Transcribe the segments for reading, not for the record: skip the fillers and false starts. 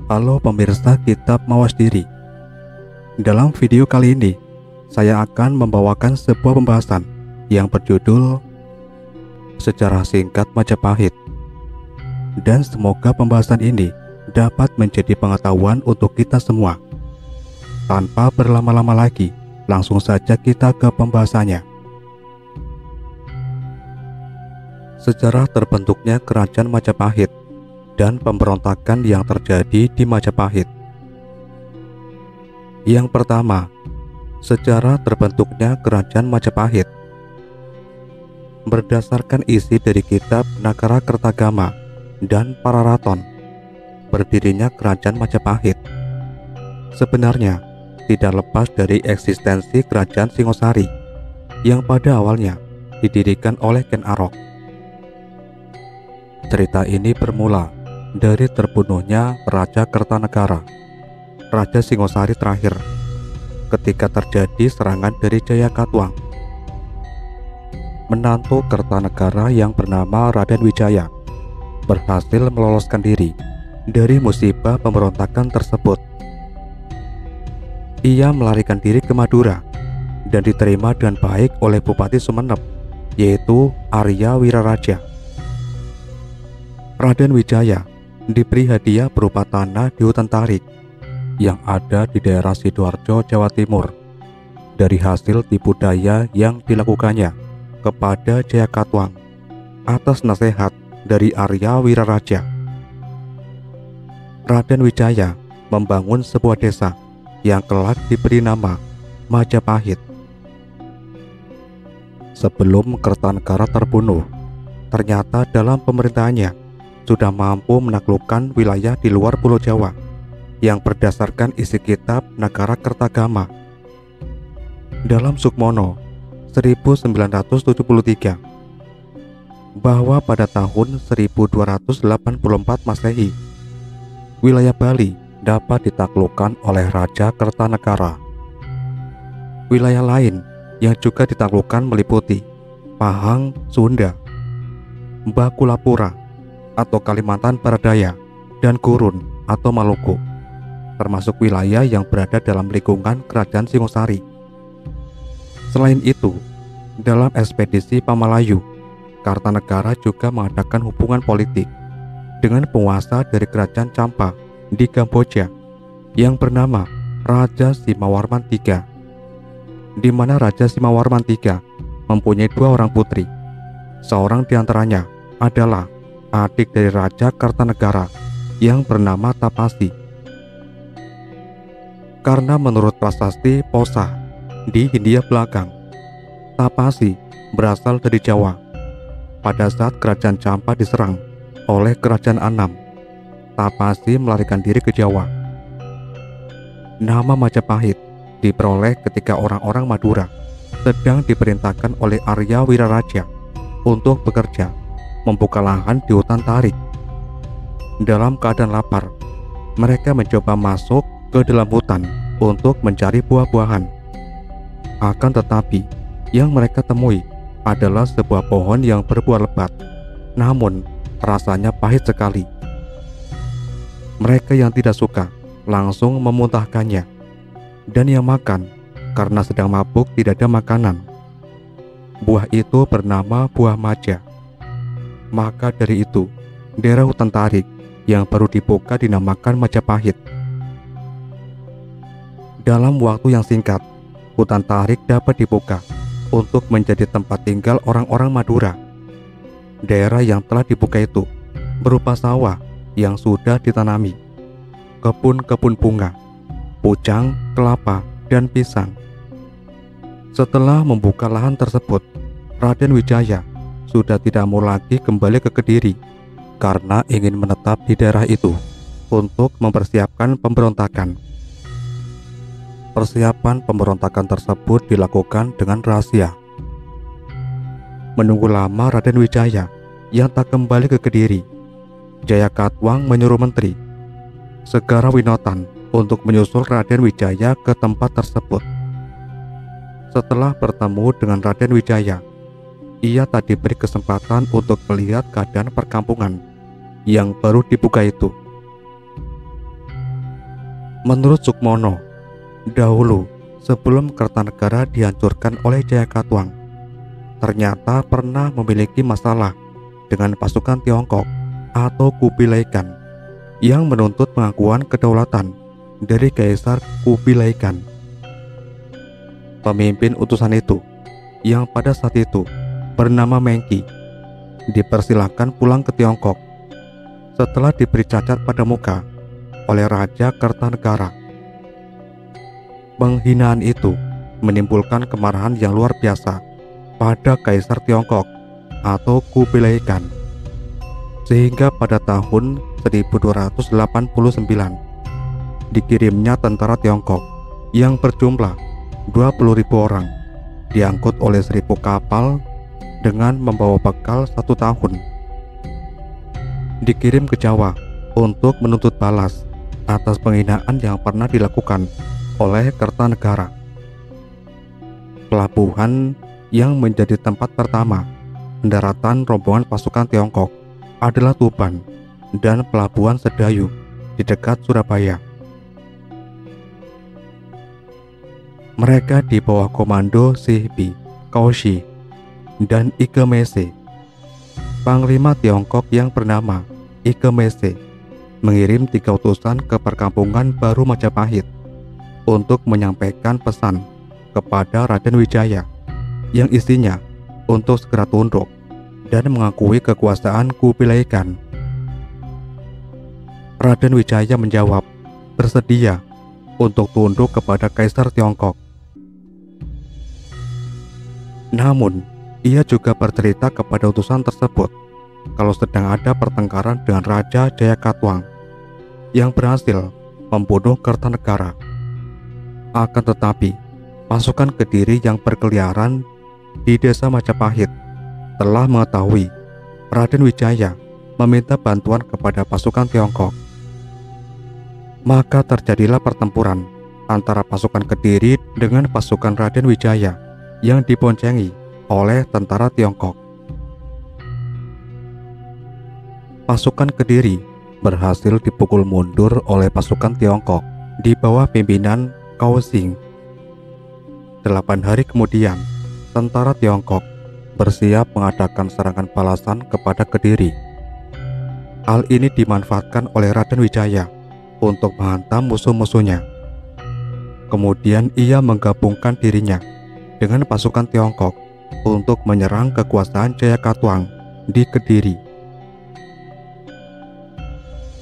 Halo pemirsa Kitab Mawas Diri. Dalam video kali ini, saya akan membawakan sebuah pembahasan yang berjudul Sejarah Singkat Majapahit. Dan semoga pembahasan ini dapat menjadi pengetahuan untuk kita semua. Tanpa berlama-lama lagi, langsung saja kita ke pembahasannya. Sejarah terbentuknya Kerajaan Majapahit dan pemberontakan yang terjadi di Majapahit. Yang pertama, sejarah terbentuknya Kerajaan Majapahit. Berdasarkan isi dari kitab Nagarakertagama dan Pararaton, berdirinya Kerajaan Majapahit sebenarnya tidak lepas dari eksistensi Kerajaan Singosari yang pada awalnya didirikan oleh Ken Arok. Cerita ini bermula dari terbunuhnya Raja Kertanegara, Raja Singosari terakhir, ketika terjadi serangan dari Jayakatwang. Menantu Kertanegara yang bernama Raden Wijaya berhasil meloloskan diri dari musibah pemberontakan tersebut. Ia melarikan diri ke Madura dan diterima dengan baik oleh Bupati Sumenep, yaitu Arya Wiraraja. Raden Wijaya diberi hadiah berupa tanah di hutan tarik yang ada di daerah Sidoarjo, Jawa Timur dari hasil tipu daya yang dilakukannya kepada Jayakatwang atas nasihat dari Arya Wiraraja. Raden Wijaya membangun sebuah desa yang kelak diberi nama Majapahit. Sebelum Kertanegara terbunuh, ternyata dalam pemerintahannya sudah mampu menaklukkan wilayah di luar Pulau Jawa yang berdasarkan isi kitab Nagarakertagama. Dalam Sukmono 1973, bahwa pada tahun 1284 Masehi, wilayah Bali dapat ditaklukkan oleh Raja Kertanegara. Wilayah lain yang juga ditaklukkan meliputi Pahang, Sunda, Bakulapura atau Kalimantan Barat Daya, dan Gurun atau Maluku, termasuk wilayah yang berada dalam lingkungan Kerajaan Singosari. Selain itu, dalam ekspedisi Pamalayu, Kartanegara juga mengadakan hubungan politik dengan penguasa dari Kerajaan Campa di Kamboja yang bernama Raja Simawarman III, di mana Raja Simawarman III mempunyai dua orang putri. Seorang diantaranya adalah adik dari Raja Kartanegara yang bernama Tapasi. Karena menurut prasasti Posa di Hindia Belakang, Tapasi berasal dari Jawa. Pada saat Kerajaan Campa diserang oleh Kerajaan Anam, Tapasi melarikan diri ke Jawa. Nama Majapahit diperoleh ketika orang-orang Madura sedang diperintahkan oleh Arya Wiraraja untuk bekerja membuka lahan di hutan tarik. Dalam keadaan lapar, mereka mencoba masuk ke dalam hutan untuk mencari buah-buahan. Akan tetapi, yang mereka temui adalah sebuah pohon yang berbuah lebat, namun rasanya pahit sekali. Mereka yang tidak suka langsung memuntahkannya, dan yang makan karena sedang mabuk tidak ada makanan. Buah itu bernama buah maja. Maka dari itu, daerah hutan tarik yang baru dibuka dinamakan Majapahit. Dalam waktu yang singkat, hutan tarik dapat dibuka untuk menjadi tempat tinggal orang-orang Madura. Daerah yang telah dibuka itu berupa sawah yang sudah ditanami, kebun-kebun bunga, pucang, kelapa, dan pisang. Setelah membuka lahan tersebut, Raden Wijaya sudah tidak mau lagi kembali ke Kediri karena ingin menetap di daerah itu untuk mempersiapkan pemberontakan. Persiapan pemberontakan tersebut dilakukan dengan rahasia. Menunggu lama Raden Wijaya yang tak kembali ke Kediri, Jayakatwang menyuruh menteri Segara Winotan untuk menyusul Raden Wijaya ke tempat tersebut. Setelah bertemu dengan Raden Wijaya, ia tak diberi kesempatan untuk melihat keadaan perkampungan yang baru dibuka itu. Menurut Sukmono, dahulu sebelum Kertanegara dihancurkan oleh Jayakatwang, ternyata pernah memiliki masalah dengan pasukan Tiongkok atau Kubilai Khan yang menuntut pengakuan kedaulatan dari Kaisar Kubilai Khan. Pemimpin utusan itu, yang pada saat itu bernama Mengki, dipersilahkan pulang ke Tiongkok setelah diberi cacat pada muka oleh Raja Kertanegara. Penghinaan itu menimbulkan kemarahan yang luar biasa pada Kaisar Tiongkok atau Kubilai Khan, sehingga pada tahun 1289 dikirimnya tentara Tiongkok yang berjumlah 20.000 orang diangkut oleh 1.000 kapal dengan membawa bekal 1 tahun, dikirim ke Jawa untuk menuntut balas atas penghinaan yang pernah dilakukan oleh Kertanegara. Pelabuhan yang menjadi tempat pertama pendaratan rombongan pasukan Tiongkok adalah Tuban dan Pelabuhan Sedayu di dekat Surabaya. Mereka di bawah komando Sihbi, Kaoshi, dan Ikemese. Panglima Tiongkok yang bernama Ikemese mengirim 3 utusan ke perkampungan baru Majapahit untuk menyampaikan pesan kepada Raden Wijaya yang isinya untuk segera tunduk dan mengakui kekuasaan Kubilai Khan. Raden Wijaya menjawab bersedia untuk tunduk kepada Kaisar Tiongkok. Namun, ia juga bercerita kepada utusan tersebut kalau sedang ada pertengkaran dengan Raja Jayakatwang yang berhasil membunuh Kertanegara. Akan tetapi, pasukan Kediri yang berkeliaran di desa Majapahit telah mengetahui Raden Wijaya meminta bantuan kepada pasukan Tiongkok. Maka terjadilah pertempuran antara pasukan Kediri dengan pasukan Raden Wijaya yang diboncengi oleh tentara Tiongkok. Pasukan Kediri berhasil dipukul mundur oleh pasukan Tiongkok di bawah pimpinan Cao Xing. 8 hari kemudian, tentara Tiongkok bersiap mengadakan serangan balasan kepada Kediri. Hal ini dimanfaatkan oleh Raden Wijaya untuk menghantam musuh-musuhnya. Kemudian ia menggabungkan dirinya dengan pasukan Tiongkok untuk menyerang kekuasaan Jayakatwang di Kediri.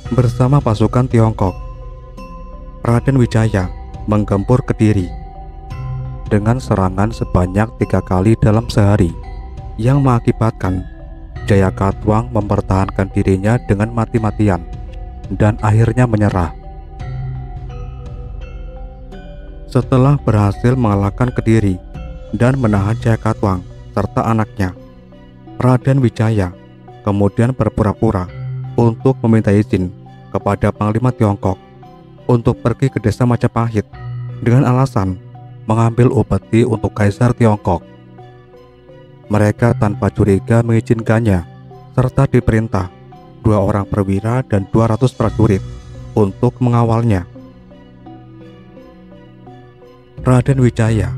Bersama pasukan Tiongkok, Raden Wijaya menggempur Kediri dengan serangan sebanyak 3 kali dalam sehari yang mengakibatkan Jayakatwang mempertahankan dirinya dengan mati-matian dan akhirnya menyerah. Setelah berhasil mengalahkan Kediri dan menahan Jayakatwang serta anaknya, Raden Wijaya kemudian berpura-pura untuk meminta izin kepada Panglima Tiongkok untuk pergi ke desa Majapahit dengan alasan mengambil upeti untuk Kaisar Tiongkok. Mereka tanpa curiga mengizinkannya serta diperintah 2 orang perwira dan 200 prajurit untuk mengawalnya. Raden Wijaya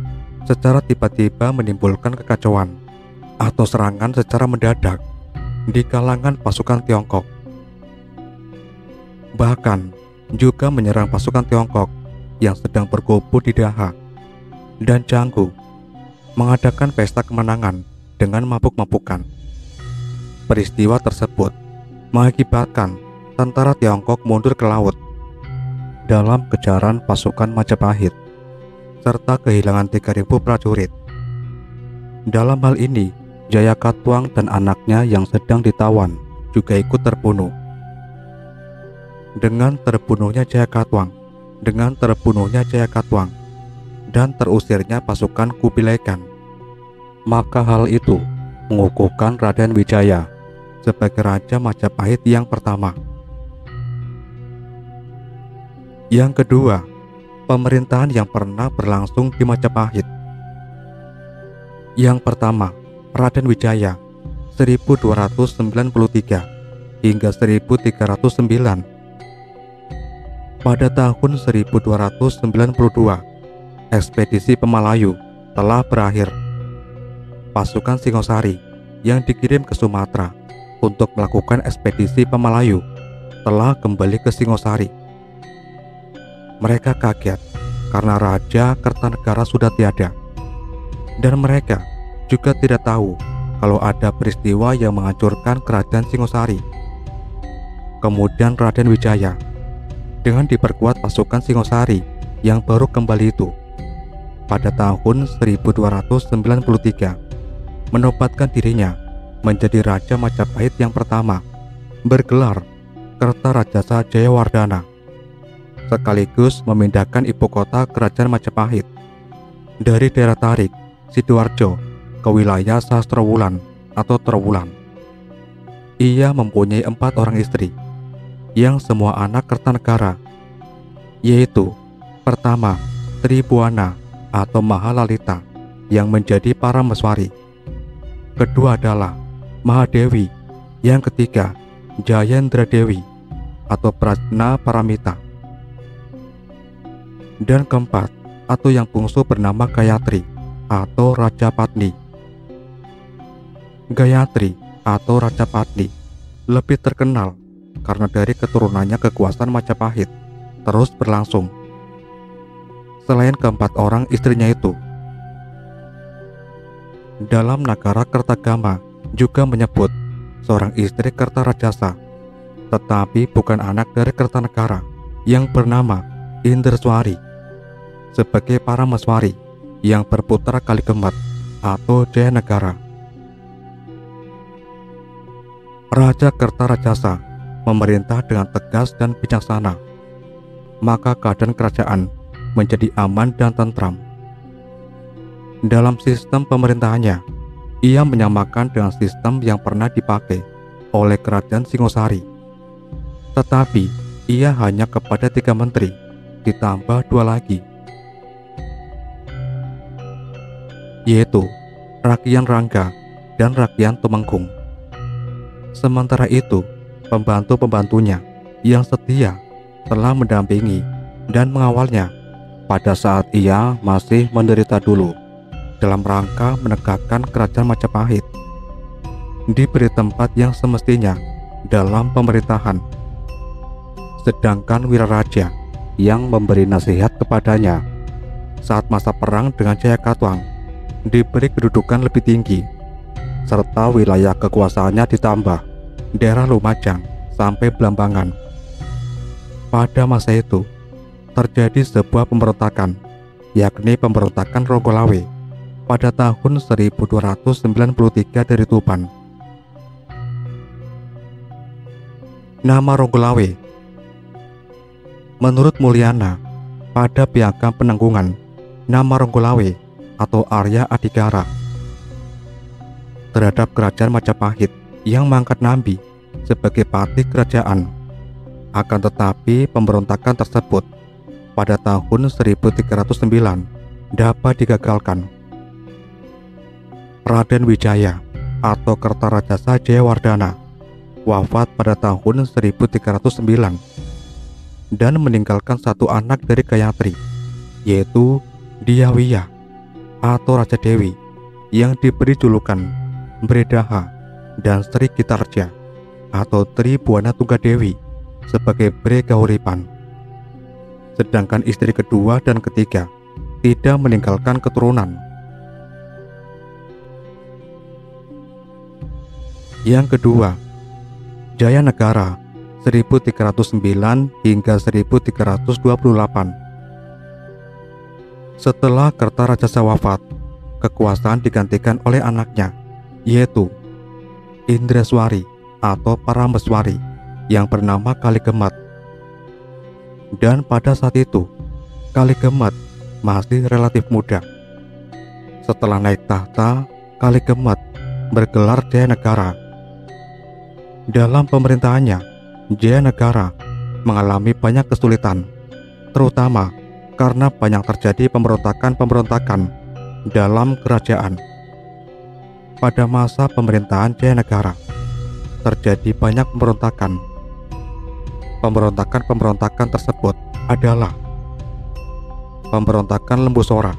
secara tiba-tiba menimbulkan kekacauan atau serangan secara mendadak di kalangan pasukan Tiongkok. Bahkan juga menyerang pasukan Tiongkok yang sedang berkumpul di Daha dan Canggu, mengadakan pesta kemenangan dengan mabuk-mabukan. Peristiwa tersebut mengakibatkan tentara Tiongkok mundur ke laut dalam kejaran pasukan Majapahit serta kehilangan 3.000 prajurit. Dalam hal ini, Jayakatwang dan anaknya yang sedang ditawan juga ikut terbunuh. Dengan terbunuhnya Jayakatwang dan terusirnya pasukan Kubilai Khan, maka hal itu mengukuhkan Raden Wijaya sebagai Raja Majapahit yang pertama. Yang kedua, pemerintahan yang pernah berlangsung di Majapahit. Yang pertama, Raden Wijaya 1293 hingga 1309. Pada tahun 1292, ekspedisi Pemalayu telah berakhir. Pasukan Singosari yang dikirim ke Sumatera untuk melakukan ekspedisi Pemalayu telah kembali ke Singosari. Mereka kaget karena Raja Kertanegara sudah tiada, dan mereka juga tidak tahu kalau ada peristiwa yang menghancurkan kerajaan Singosari. Kemudian Raden Wijaya dengan diperkuat pasukan Singosari yang baru kembali itu pada tahun 1293 menobatkan dirinya menjadi Raja Majapahit yang pertama bergelar Kertarajasa Jayawardhana, sekaligus memindahkan ibu kota kerajaan Majapahit dari daerah Tarik, Sidoarjo ke wilayah Sastrowulan atau Trowulan. Ia mempunyai 4 orang istri yang semua anak Kertanegara, yaitu pertama Tribuana atau Mahalalita yang menjadi Parameswari, kedua adalah Mahadewi, yang ketiga Jayendra Dewi atau Prajna Paramita, dan keempat atau yang bungsu bernama Gayatri atau Rajapatni. Gayatri atau Rajapatni lebih terkenal karena dari keturunannya kekuasaan Majapahit terus berlangsung. Selain keempat orang istrinya itu, dalam Nagara Kertagama juga menyebut seorang istri Kertarajasa, tetapi bukan anak dari Kertanegara yang bernama Indreswari, sebagai Parameswari yang berputra Kaligemet atau Jayanegara. Raja Kertarajasa memerintah dengan tegas dan bijaksana, maka keadaan kerajaan menjadi aman dan tentram. Dalam sistem pemerintahannya, ia menyamakan dengan sistem yang pernah dipakai oleh kerajaan Singosari, tetapi ia hanya kepada 3 menteri ditambah 2 lagi, yaitu Rakian Rangga dan Rakian Tumenggung. Sementara itu, pembantu-pembantunya yang setia telah mendampingi dan mengawalnya pada saat ia masih menderita dulu dalam rangka menegakkan kerajaan Majapahit, diberi tempat yang semestinya dalam pemerintahan. Sedangkan Wiraraja yang memberi nasihat kepadanya saat masa perang dengan Jayakatwang diberi kedudukan lebih tinggi, serta wilayah kekuasaannya ditambah daerah Lumajang sampai Blambangan. Pada masa itu terjadi sebuah pemberontakan, yakni pemberontakan Ronggolawe pada tahun 1293 dari Tuban. Nama Ronggolawe menurut Mulyana pada Piagam Penanggungan, nama Ronggolawe atau Arya Adigara terhadap kerajaan Majapahit yang mengangkat Nambi sebagai patih kerajaan. Akan tetapi pemberontakan tersebut pada tahun 1309 dapat digagalkan. Raden Wijaya atau Kertarajasa Jayawardhana wafat pada tahun 1309 dan meninggalkan 1 anak dari Gayatri, yaitu Diyawiya atau Raja Dewi yang diberi julukan Bredaha, dan Sri Gitarja atau Tribuana Tunggadewi sebagai Bre Kahuripan. Sedangkan istri kedua dan ketiga tidak meninggalkan keturunan. Yang kedua, Jayanegara 1309 hingga 1328. Setelah Kertarajasa wafat, kekuasaan digantikan oleh anaknya, yaitu Indreswari atau Parameswari yang bernama Kaligemet. Dan pada saat itu, Kaligemet masih relatif muda. Setelah naik tahta, Kaligemet bergelar Jayanegara. Dalam pemerintahannya, Jayanegara mengalami banyak kesulitan, terutama karena banyak terjadi pemberontakan-pemberontakan dalam kerajaan. Pada masa pemerintahan Jayanegara, terjadi banyak pemberontakan. Pemberontakan-pemberontakan tersebut adalah pemberontakan Lembu Sora.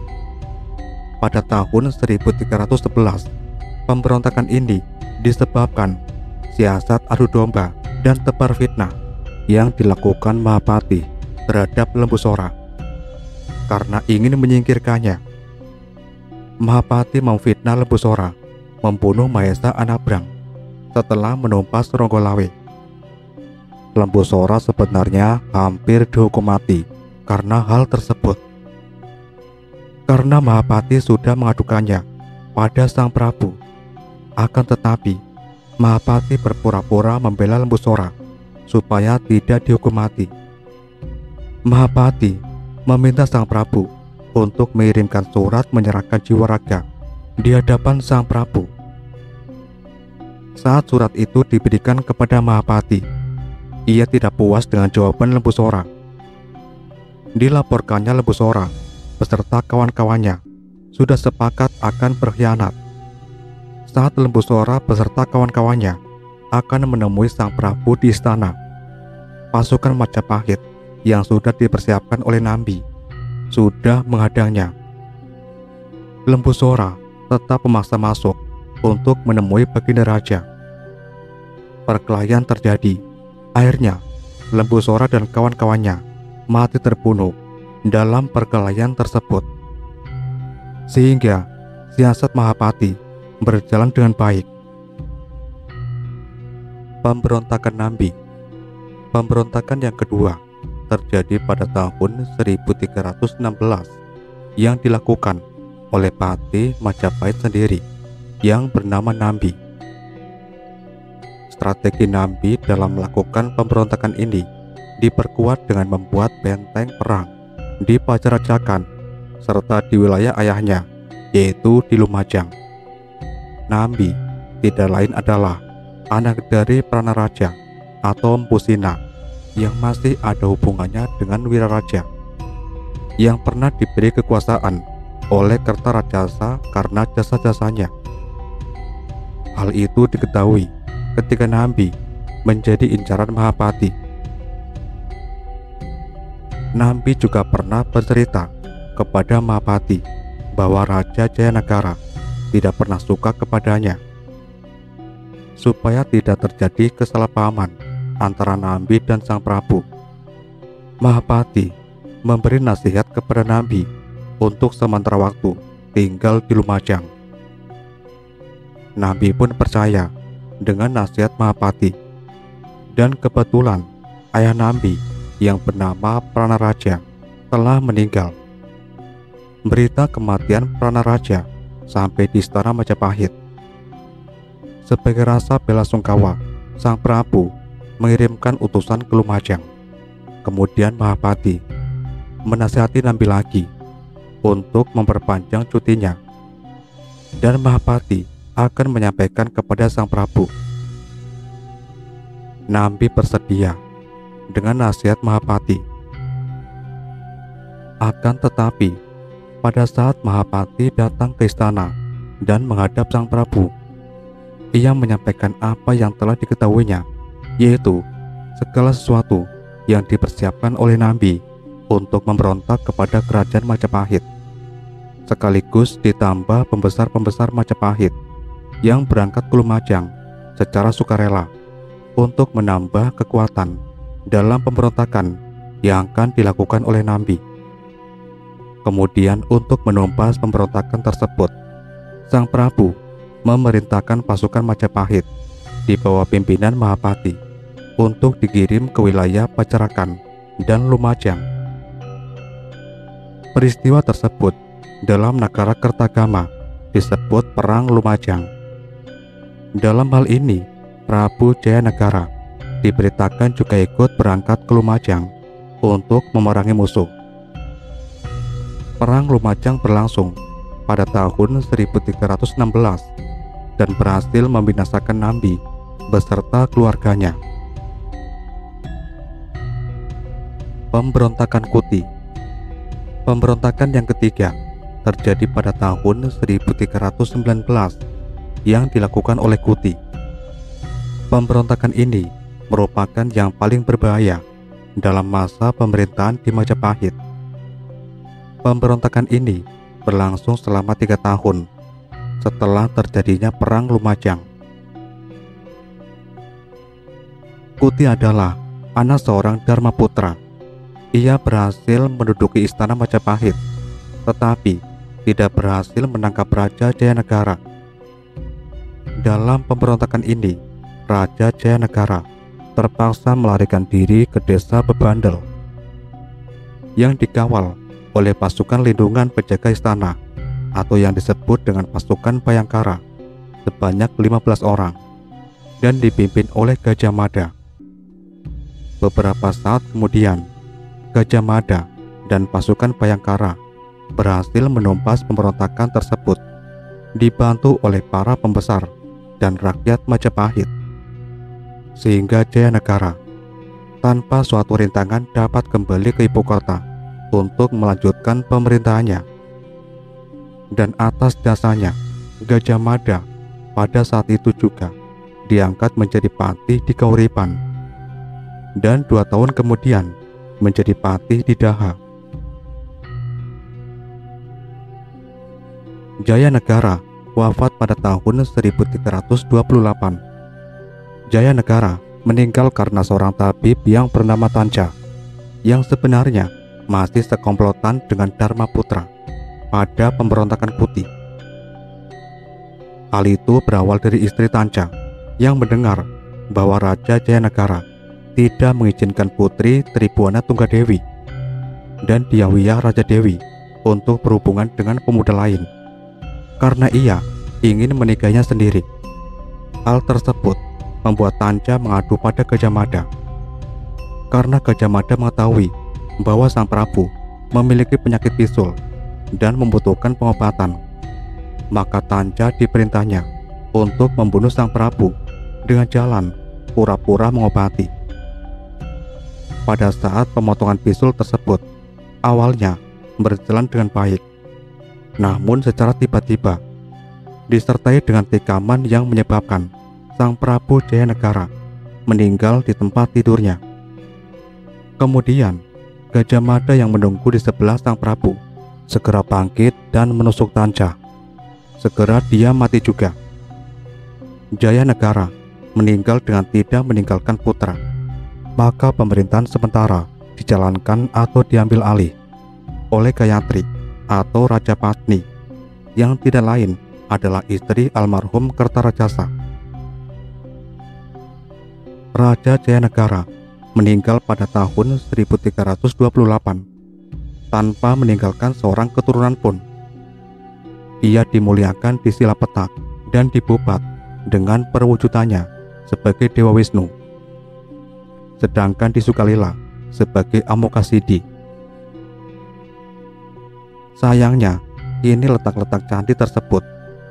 Pada tahun 1311, pemberontakan ini disebabkan siasat adu domba dan tebar fitnah yang dilakukan Mahapati terhadap Lembu Sora. Karena ingin menyingkirkannya, Mahapati memfitnah Lembu Sora membunuh Mahesa Anabrang setelah menumpas Ronggolawe. Lembu Sora sebenarnya hampir dihukum mati karena hal tersebut. Karena Mahapati sudah mengadukannya pada Sang Prabu, akan tetapi Mahapati berpura-pura membela Lembu Sora supaya tidak dihukum mati. Mahapati meminta Sang Prabu untuk mengirimkan surat menyerahkan jiwa raga di hadapan Sang Prabu. Saat surat itu diberikan kepada Mahapati, ia tidak puas dengan jawaban Lembu Sora. Dilaporkannya Lembu Sora beserta kawan-kawannya sudah sepakat akan berkhianat. Saat Lembu Sora beserta kawan-kawannya akan menemui Sang Prabu di istana, pasukan Majapahit yang sudah dipersiapkan oleh Nambi sudah menghadangnya. Lembu Sora tetap memaksa masuk untuk menemui Baginda Raja. Perkelahian terjadi. Akhirnya Lembu Sora dan kawan-kawannya mati terbunuh dalam perkelahian tersebut, sehingga siasat Mahapati berjalan dengan baik. Pemberontakan Nambi. Pemberontakan yang kedua terjadi pada tahun 1316 yang dilakukan oleh Patih Majapahit sendiri yang bernama Nambi. Strategi Nambi dalam melakukan pemberontakan ini diperkuat dengan membuat benteng perang di Pajarajakan serta di wilayah ayahnya, yaitu di Lumajang. Nambi tidak lain adalah anak dari Pranaraja atau Mpu Sina yang masih ada hubungannya dengan Wiraraja yang pernah diberi kekuasaan oleh Kertarajasa karena jasa-jasanya. Hal itu diketahui ketika Nambi menjadi incaran Mahapati. Nambi juga pernah bercerita kepada Mahapati bahwa Raja Jayanagara tidak pernah suka kepadanya. Supaya tidak terjadi kesalahpahaman antara Nambi dan Sang Prabu, Mahapati memberi nasihat kepada Nambi untuk sementara waktu tinggal di Lumajang. Nambi pun percaya dengan nasihat Mahapati, dan kebetulan ayah Nambi yang bernama Pranaraja telah meninggal. Berita kematian Pranaraja sampai di istana Majapahit. Sebagai rasa belasungkawa, Sang Prabu mengirimkan utusan ke Lumajang. Kemudian Mahapati menasihati Nambi lagi untuk memperpanjang cutinya, dan Mahapati akan menyampaikan kepada Sang Prabu. Nambi bersedia dengan nasihat Mahapati. Akan tetapi, pada saat Mahapati datang ke istana dan menghadap Sang Prabu, ia menyampaikan apa yang telah diketahuinya, yaitu segala sesuatu yang dipersiapkan oleh Nambi untuk memberontak kepada kerajaan Majapahit, sekaligus ditambah pembesar-pembesar Majapahit yang berangkat ke Lumajang secara sukarela untuk menambah kekuatan dalam pemberontakan yang akan dilakukan oleh Nambi. Kemudian untuk menumpas pemberontakan tersebut, Sang Prabu memerintahkan pasukan Majapahit di bawah pimpinan Mahapati untuk dikirim ke wilayah Pajarakan dan Lumajang. Peristiwa tersebut dalam Nagara Kertagama disebut Perang Lumajang. Dalam hal ini, Prabu Jayanagara diberitakan juga ikut berangkat ke Lumajang untuk memerangi musuh. Perang Lumajang berlangsung pada tahun 1316 dan berhasil membinasakan Nambi beserta keluarganya. Pemberontakan Kuti. Pemberontakan yang ketiga terjadi pada tahun 1319 yang dilakukan oleh Kuti. Pemberontakan ini merupakan yang paling berbahaya dalam masa pemerintahan di Majapahit. Pemberontakan ini berlangsung selama 3 tahun setelah terjadinya Perang Lumajang. Kuti adalah anak seorang Dharmaputra. Ia berhasil menduduki istana Majapahit, tetapi tidak berhasil menangkap Raja Jayanegara. Dalam pemberontakan ini, Raja Jayanegara terpaksa melarikan diri ke desa Bebandel yang dikawal oleh pasukan lindungan penjaga istana atau yang disebut dengan pasukan Bhayangkara sebanyak 15 orang dan dipimpin oleh Gajah Mada. Beberapa saat kemudian, Gajah Mada dan pasukan Bhayangkara berhasil menumpas pemberontakan tersebut dibantu oleh para pembesar dan rakyat Majapahit, sehingga Jayanegara tanpa suatu rintangan dapat kembali ke ibu kota untuk melanjutkan pemerintahannya. Dan atas dasarnya, Gajah Mada pada saat itu juga diangkat menjadi patih di Kauripan, dan 2 tahun kemudian menjadi patih di Daha. Jayanegara wafat pada tahun 1328. Jayanegara meninggal karena seorang tabib yang bernama Tanca, yang sebenarnya masih sekomplotan dengan Dharmaputra pada pemberontakan Kuti. Hal itu berawal dari istri Tanca yang mendengar bahwa Raja Jayanegara tidak mengizinkan putri Tribuana Tunggadewi dan Dyawiyah Raja Dewi untuk berhubungan dengan pemuda lain, karena ia ingin menikahinya sendiri. Hal tersebut membuat Tanca mengadu pada Gajah Mada. Karena Gajah Mada mengetahui bahwa sang Prabu memiliki penyakit bisul dan membutuhkan pengobatan, maka Tanca diperintahnya untuk membunuh sang Prabu dengan jalan pura-pura mengobati. Pada saat pemotongan bisul tersebut awalnya berjalan dengan baik, namun secara tiba-tiba disertai dengan tikaman yang menyebabkan sang Prabu Jayanegara meninggal di tempat tidurnya. Kemudian Gajah Mada yang menunggu di sebelah sang Prabu segera bangkit dan menusuk Tanca. Segera dia mati juga. Jayanegara meninggal dengan tidak meninggalkan putra. Maka pemerintahan sementara dijalankan atau diambil alih oleh Gayatri atau Raja Patni, yang tidak lain adalah istri almarhum Kertarajasa. Raja Jayanegara meninggal pada tahun 1328 tanpa meninggalkan seorang keturunan pun. Ia dimuliakan di Silapetak dan dibubat dengan perwujudannya sebagai Dewa Wisnu, sedangkan di Sukalila sebagai Amokasidi. Sayangnya, kini letak-letak candi tersebut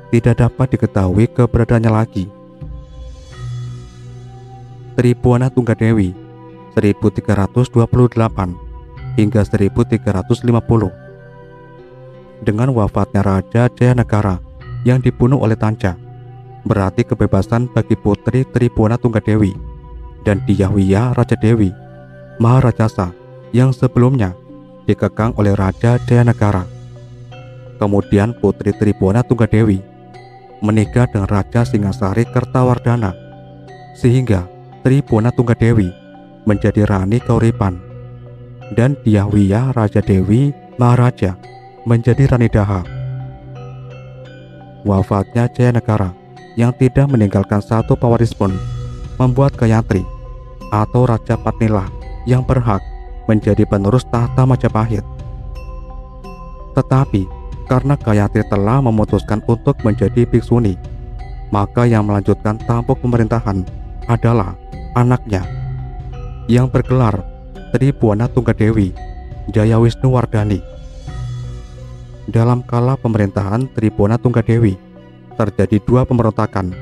tidak dapat diketahui keberadaannya lagi. Tribuana Tunggadewi 1328 hingga 1350. Dengan wafatnya Raja Jayanegara yang dibunuh oleh Tanca, berarti kebebasan bagi putri Tribuana Tunggadewi dan Dyawiyah Raja Dewi Maharajasa yang sebelumnya dikekang oleh Raja Jayanegara. Kemudian putri Tribuana Tunggadewi menikah dengan Raja Singasari Kertawardhana, sehingga Tribuana Tunggadewi menjadi Rani Kauripan dan Dyawiyah Raja Dewi Maharaja menjadi Rani Daha. Wafatnya Jayanegara yang tidak meninggalkan satu pewaris pun membuat Gayatri atau Raja Patnilah yang berhak menjadi penerus tahta Majapahit. Tetapi karena Gayatri telah memutuskan untuk menjadi biksuni, maka yang melanjutkan tampuk pemerintahan adalah anaknya yang bergelar Tribuana Tunggadewi Jayawisnuwardhani. Dalam kala pemerintahan Tribuana Tunggadewi terjadi 2 pemberontakan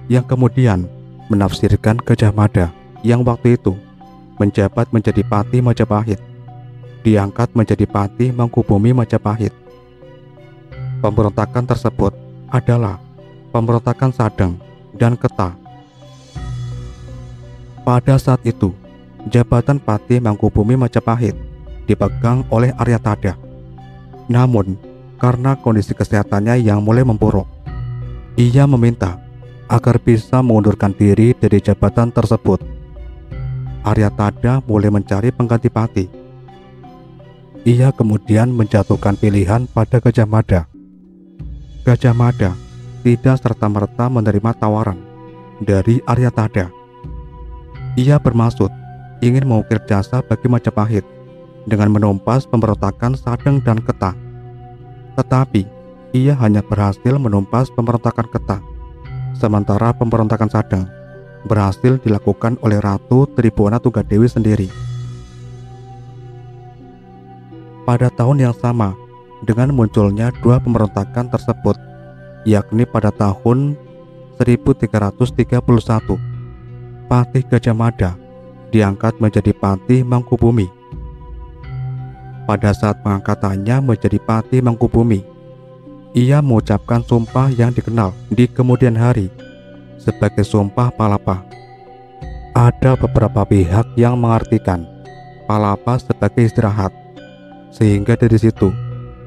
yang kemudian menafsirkan Gajah Mada yang waktu itu menjabat menjadi Patih Majapahit diangkat menjadi Patih Mangkubumi Majapahit. Pemberontakan tersebut adalah pemberontakan Sadeng dan Keta. Pada saat itu, jabatan Patih Mangkubumi Majapahit dipegang oleh Aryatadha. Namun, karena kondisi kesehatannya yang mulai memburuk, ia meminta agar bisa mengundurkan diri dari jabatan tersebut. Aryatadha mulai mencari pengganti Patih. Ia kemudian menjatuhkan pilihan pada Gajah Mada. Gajah Mada tidak serta-merta menerima tawaran dari Aryatadha. Ia bermaksud ingin mengukir jasa bagi Majapahit dengan menumpas pemberontakan Sadeng dan Ketah. Tetapi ia hanya berhasil menumpas pemberontakan Ketah, sementara pemberontakan Sadeng berhasil dilakukan oleh Ratu Tribhuwana Tunggadewi sendiri. Pada tahun yang sama dengan munculnya dua pemberontakan tersebut, yakni pada tahun 1331, Patih Gajah Mada diangkat menjadi Patih Mangkubumi. Pada saat pengangkatannya menjadi Patih Mangkubumi, ia mengucapkan sumpah yang dikenal di kemudian hari sebagai Sumpah Palapa. Ada beberapa pihak yang mengartikan Palapa sebagai istirahat, sehingga dari situ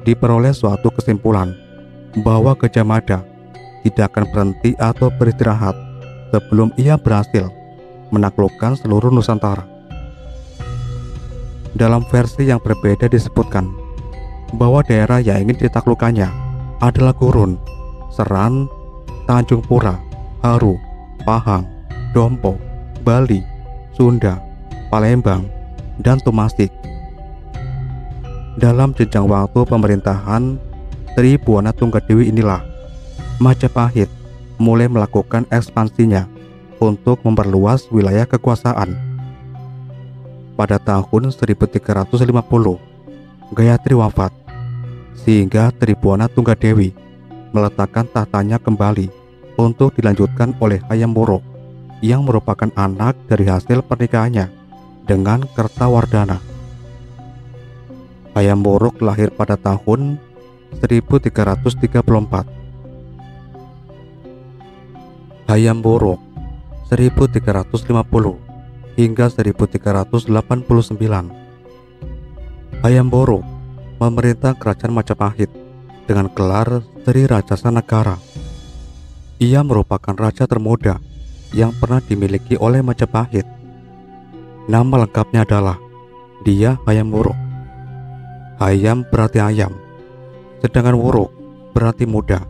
diperoleh suatu kesimpulan bahwa Gajah Mada tidak akan berhenti atau beristirahat sebelum ia berhasil menaklukkan seluruh Nusantara. Dalam versi yang berbeda disebutkan bahwa daerah yang ingin ditaklukkannya adalah Gurun, Seran, Tanjung Pura, Haru, Pahang, Dompo, Bali, Sunda, Palembang, dan Tumasik. Dalam jenjang waktu pemerintahan Tribhuwana Tunggadewi inilah Majapahit mulai melakukan ekspansinya untuk memperluas wilayah kekuasaan. Pada tahun 1350, Gayatri wafat, sehingga Tribhuwana Tunggadewi meletakkan tahtanya kembali untuk dilanjutkan oleh Hayam Wuruk yang merupakan anak dari hasil pernikahannya dengan Kertawardhana. Hayam Wuruk lahir pada tahun 1334. Hayam Wuruk 1350 hingga 1389. Hayam Wuruk memerintah kerajaan Majapahit dengan gelar Sri Rajasa Negara. Ia merupakan raja termuda yang pernah dimiliki oleh Majapahit. Nama lengkapnya adalah Dia Hayam Wuruk. Hayam berarti ayam, sedangkan Wuruk berarti muda,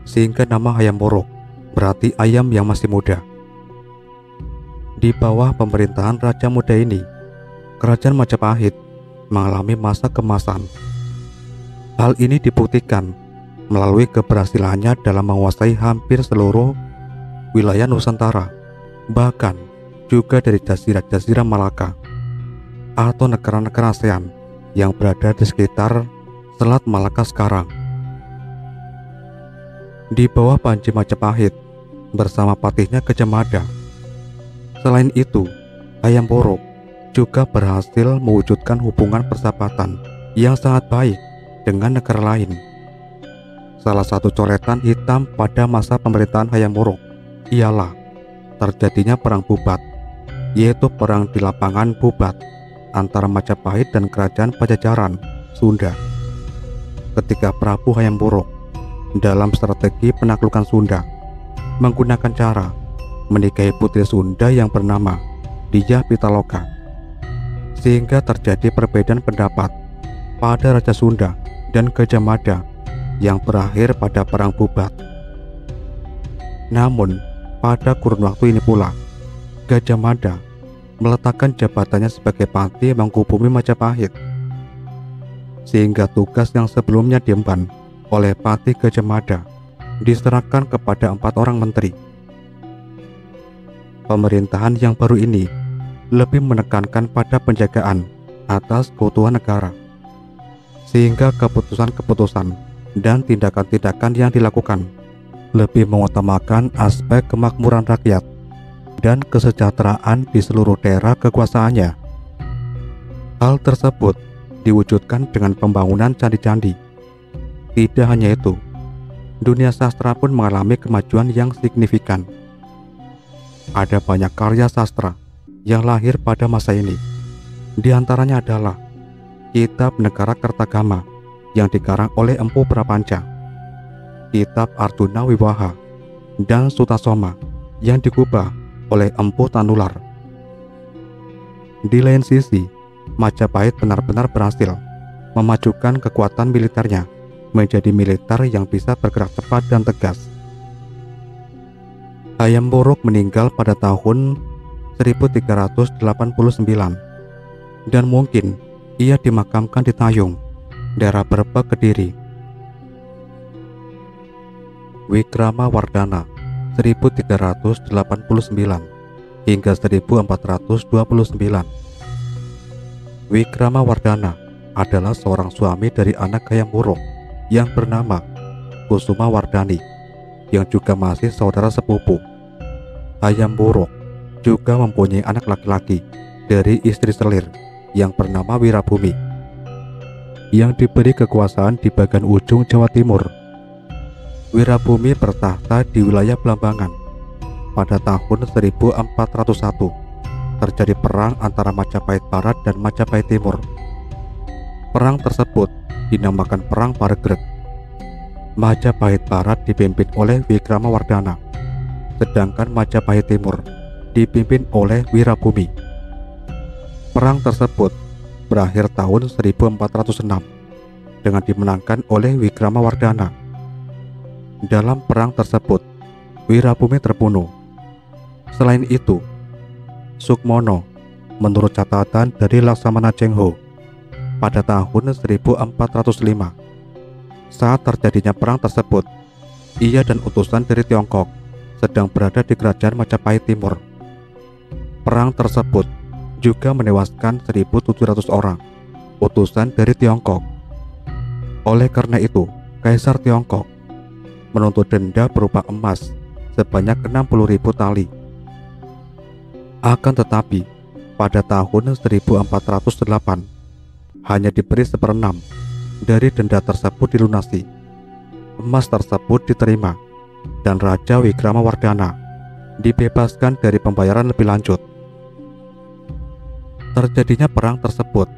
sehingga nama Hayam Wuruk berarti ayam yang masih muda. Di bawah pemerintahan raja muda ini, kerajaan Majapahit mengalami masa kemasan. Hal ini dibuktikan melalui keberhasilannya dalam menguasai hampir seluruh wilayah Nusantara, bahkan juga dari jazirah-jazirah Malaka atau negara-negara ASEAN yang berada di sekitar Selat Malaka sekarang. Di bawah Panji Majapahit bersama patihnya Gajah Mada. Selain itu, Hayam Wuruk juga berhasil mewujudkan hubungan persahabatan yang sangat baik dengan negara lain. Salah satu coretan hitam pada masa pemerintahan Hayam Wuruk ialah terjadinya perang Bubat, yaitu perang di lapangan Bubat antara Majapahit dan kerajaan Pajajaran, Sunda. Ketika Prabu Hayam Wuruk dalam strategi penaklukan Sunda menggunakan cara menikahi putri Sunda yang bernama Dia Pitaloka, sehingga terjadi perbedaan pendapat pada Raja Sunda dan Gajah Mada yang berakhir pada perang Bubat. Namun, pada kurun waktu ini pula, Gajah Mada meletakkan jabatannya sebagai Patih Mangkubumi Majapahit, sehingga tugas yang sebelumnya diemban oleh Patih Gajah Mada diserahkan kepada 4 orang menteri. Pemerintahan yang baru ini lebih menekankan pada penjagaan atas keutuhan negara, sehingga keputusan-keputusan dan tindakan-tindakan yang dilakukan lebih mengutamakan aspek kemakmuran rakyat dan kesejahteraan di seluruh daerah kekuasaannya. Hal tersebut diwujudkan dengan pembangunan candi-candi. Tidak hanya itu, dunia sastra pun mengalami kemajuan yang signifikan. Ada banyak karya sastra yang lahir pada masa ini. Di antaranya adalah Kitab Negara Kertagama yang dikarang oleh Empu Prapanca, Kitab Arjuna Wiwaha, dan Sutasoma yang digubah oleh Empu Tanular. Di lain sisi, Majapahit benar-benar berhasil memajukan kekuatan militernya menjadi militer yang bisa bergerak cepat dan tegas. Hayam Wuruk meninggal pada tahun 1389 dan mungkin ia dimakamkan di Tayung, daerah Brebek, Kediri. Wikramawardhana 1389 hingga 1429. Wikramawardhana adalah seorang suami dari anak Hayam Wuruk yang bernama Kusumawardhani, yang juga masih saudara sepupu. Hayam Wuruk juga mempunyai anak laki-laki dari istri selir yang bernama Wirabumi, yang diberi kekuasaan di bagian ujung Jawa Timur. Wirabumi bertahta di wilayah Blambangan. Pada tahun 1401 terjadi perang antara Majapahit Barat dan Majapahit Timur. Perang tersebut dinamakan Perang Paregreg. Majapahit Barat dipimpin oleh Wikramawardhana, sedangkan Majapahit Timur dipimpin oleh Wirabumi. Perang tersebut berakhir tahun 1406 dengan dimenangkan oleh Wikramawardhana. Dalam perang tersebut, Wirabumi terbunuh. Selain itu, Sukmono, menurut catatan dari Laksamana Cheng Ho, pada tahun 1405, saat terjadinya perang tersebut, ia dan utusan dari Tiongkok sedang berada di kerajaan Majapahit Timur. Perang tersebut juga menewaskan 1.700 orang utusan dari Tiongkok. Oleh karena itu, Kaisar Tiongkok menuntut denda berupa emas sebanyak 60.000 tali. Akan tetapi, pada tahun 1408 hanya diberi 1/6 dari denda tersebut dilunasi. Emas tersebut diterima dan Raja Wikramawardhana dibebaskan dari pembayaran lebih lanjut. Terjadinya perang tersebut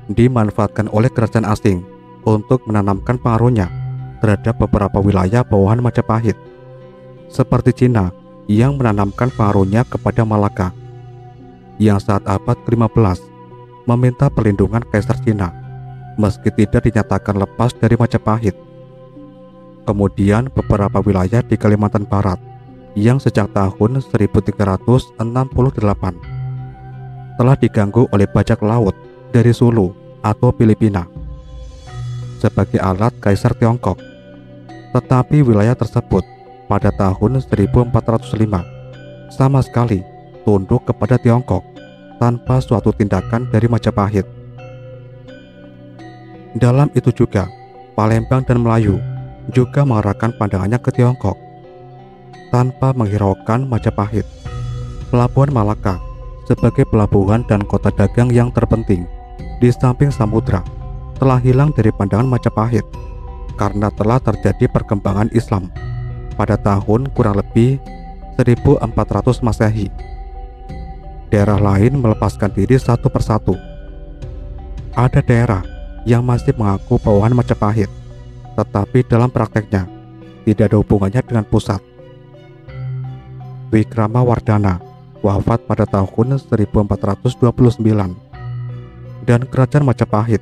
dimanfaatkan oleh kerajaan asing untuk menanamkan pengaruhnya terhadap beberapa wilayah bawahan Majapahit, seperti Cina yang menanamkan pengaruhnya kepada Malaka, yang saat abad ke-15 meminta perlindungan Kaisar Cina meski tidak dinyatakan lepas dari Majapahit. Kemudian beberapa wilayah di Kalimantan Barat yang sejak tahun 1368 telah diganggu oleh bajak laut dari Sulu atau Filipina sebagai alat Kaisar Tiongkok. Tetapi wilayah tersebut pada tahun 1405 sama sekali tunduk kepada Tiongkok tanpa suatu tindakan dari Majapahit. Dalam itu juga, Palembang dan Melayu juga mengarahkan pandangannya ke Tiongkok tanpa menghiraukan Majapahit. Pelabuhan Malaka sebagai pelabuhan dan kota dagang yang terpenting di samping samudra telah hilang dari pandangan Majapahit karena telah terjadi perkembangan Islam pada tahun kurang lebih 1400 Masehi. Daerah lain melepaskan diri satu persatu. Ada daerah yang masih mengaku bawahan Majapahit, tetapi dalam prakteknya tidak ada hubungannya dengan pusat. Wikramawardhana wafat pada tahun 1429 dan kerajaan Majapahit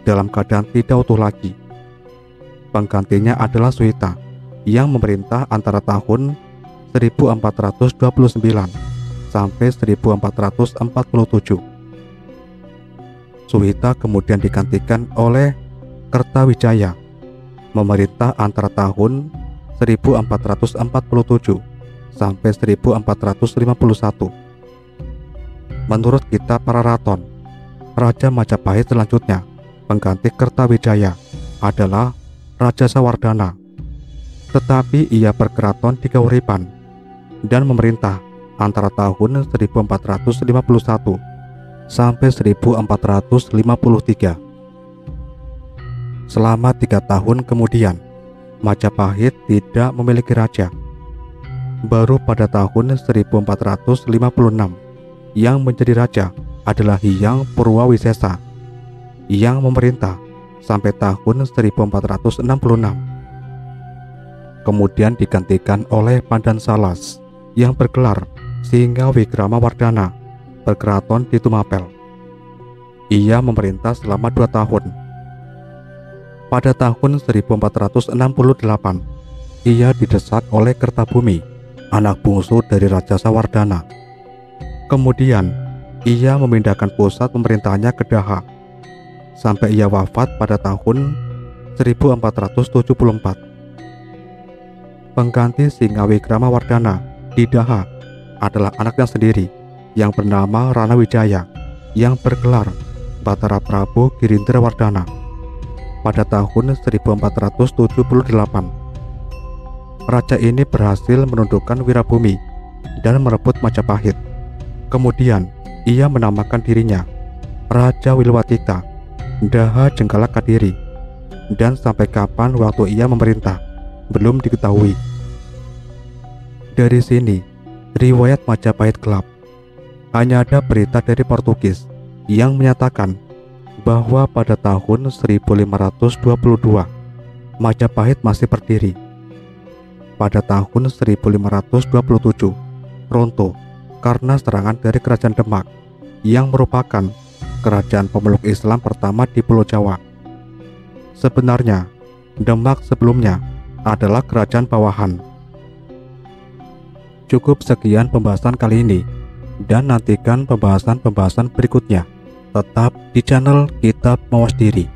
dalam keadaan tidak utuh lagi. Penggantinya adalah Suhita yang memerintah antara tahun 1429 sampai 1447. Suhita kemudian digantikan oleh Kertawijaya, memerintah antara tahun 1447 sampai 1451. Menurut kitab Pararaton, Raja Majapahit selanjutnya pengganti Kertawijaya adalah Raja Sawardhana, tetapi ia berkeraton di Kauripan dan memerintah antara tahun 1451 sampai 1453. Selama 3 tahun kemudian, Majapahit tidak memiliki raja. Baru pada tahun 1456, yang menjadi raja adalah Hyang Purwawisesa yang memerintah sampai tahun 1466. Kemudian digantikan oleh Pandan Salas yang bergelar Singa Wikramawardhana berkeraton di Tumapel. Ia memerintah selama 2 tahun. Pada tahun 1468, ia didesak oleh Kertabumi, anak bungsu dari Raja Sawardhana. Kemudian, ia memindahkan pusat pemerintahannya ke Daha, sampai ia wafat pada tahun 1474. Pengganti Singa Wikramawardhana di Daha adalah anaknya sendiri yang bernama Rana Wijaya yang bergelar Batara Prabu Girindrawardhana pada tahun 1478. Raja ini berhasil menundukkan Wirabumi dan merebut Majapahit. Kemudian ia menamakan dirinya Raja Wilwatika Daha Jenggala Kadiri, dan sampai kapan waktu ia memerintah belum diketahui. Dari sini riwayat Majapahit gelap. Hanya ada berita dari Portugis yang menyatakan bahwa pada tahun 1522 Majapahit masih berdiri. Pada tahun 1527 runtuh karena serangan dari Kerajaan Demak yang merupakan kerajaan pemeluk Islam pertama di Pulau Jawa. Sebenarnya Demak sebelumnya adalah kerajaan bawahan. Cukup sekian pembahasan kali ini, dan nantikan pembahasan-pembahasan berikutnya tetap di channel Kitab Mawas Diri.